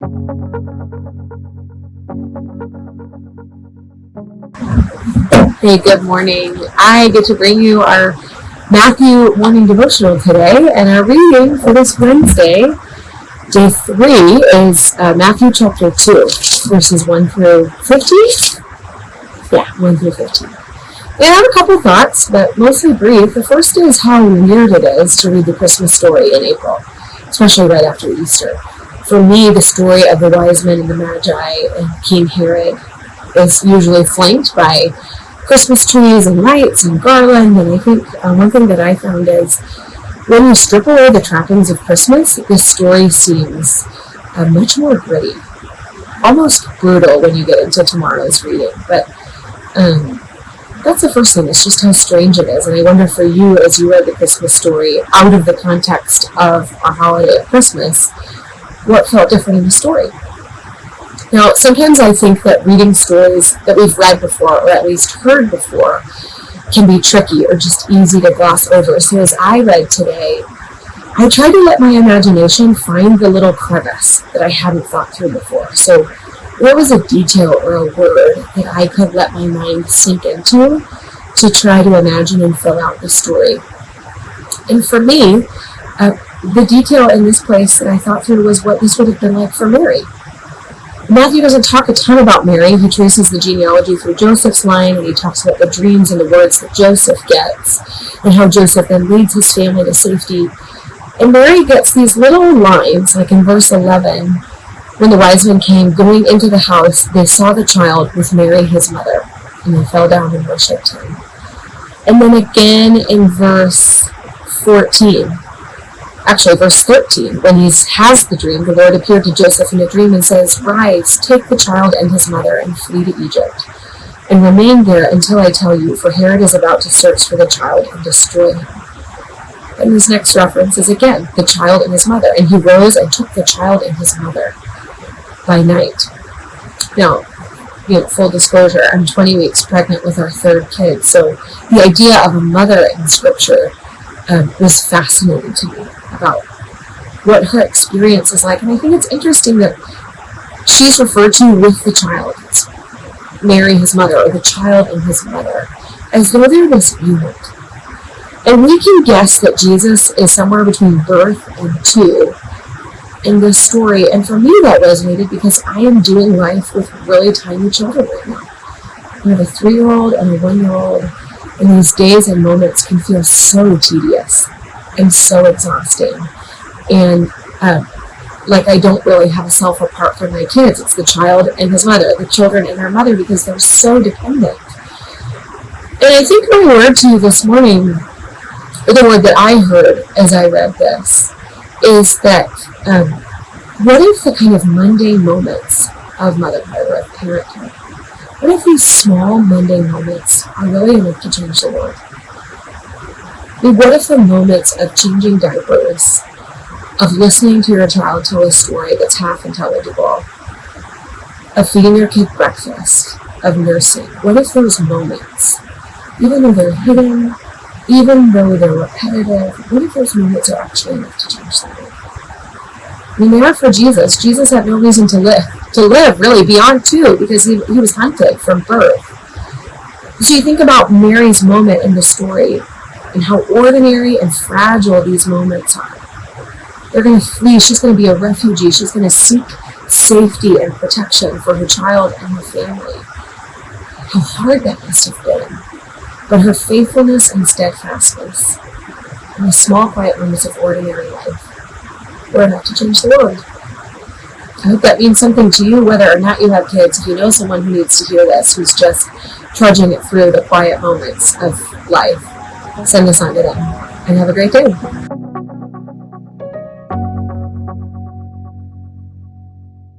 Hey, good morning. I get to bring you our Matthew morning devotional today, and our reading for this Wednesday, day 3, is Matthew chapter 2, verses 1 through 15. Yeah, 1 through 15. And I have a couple thoughts, but mostly brief. The first is how weird it is to read the Christmas story in April, especially right after Easter. For me, the story of the wise men and the Magi and King Herod is usually flanked by Christmas trees and lights and garland, and I think one thing that I found is when you strip away the trappings of Christmas, this story seems much more gritty, almost brutal when you get into tomorrow's reading. But that's the first thing. It's just how strange it is, and I wonder for you, as you read the Christmas story out of the context of our holiday of Christmas, what felt different in the story. Now, sometimes I think that reading stories that we've read before, or at least heard before, can be tricky or just easy to gloss over. So as I read today, I tried to let my imagination find the little crevice that I hadn't thought through before. So what was a detail or a word that I could let my mind sink into to try to imagine and fill out the story? And for me, the detail in this place that I thought through was what this would have been like for Mary. Matthew doesn't talk a ton about Mary. He traces the genealogy through Joseph's line, and he talks about the dreams and the words that Joseph gets, and how Joseph then leads his family to safety. And Mary gets these little lines, like in verse 11, when the wise men came going into the house, they saw the child with Mary his mother, and they fell down and worshipped him. And then again in verse 14, actually, verse 13, when he has the dream, the Lord appeared to Joseph in a dream and says, "Rise, take the child and his mother and flee to Egypt, and remain there until I tell you, for Herod is about to search for the child and destroy him." And this next reference is again, the child and his mother. And he rose and took the child and his mother by night. Now, full disclosure, I'm 20 weeks pregnant with our third kid, so the idea of a mother in Scripture was fascinating to me about what her experience is like. And I think it's interesting that she's referred to with the child. It's Mary, his mother, or the child and his mother, as though they're this unit. And we can guess that Jesus is somewhere between birth and 2 in this story. And for me, that resonated because I am doing life with really tiny children right now. I have a 3-year-old and a 1-year-old. And these days and moments can feel so tedious and so exhausting. And like I don't really have a self apart from my kids. It's the child and his mother, the children and their mother, because they're so dependent. And I think my word to you this morning, or the word that I heard as I read this, is that what if the kind of mundane moments of motherhood or of parenthood, what if these small, mundane moments are really enough to change the world? I mean, what if the moments of changing diapers, of listening to your child tell a story that's half intelligible, of feeding your kid breakfast, of nursing, what if those moments, even though they're hidden, even though they're repetitive, what if those moments are actually enough to change the world? I mean, they are for Jesus. Jesus had no reason to live really beyond 2 because he was hunted from birth. So you think about Mary's moment in the story and how ordinary and fragile these moments are. They're going to flee. She's going to be a refugee. She's going to seek safety and protection for her child and her family. How hard that must have been. But her faithfulness and steadfastness and the small, quiet moments of ordinary life were enough to change the world. I hope that means something to you, whether or not you have kids. If you know someone who needs to hear this, who's just trudging it through the quiet moments of life, send this on to them. And have a great day.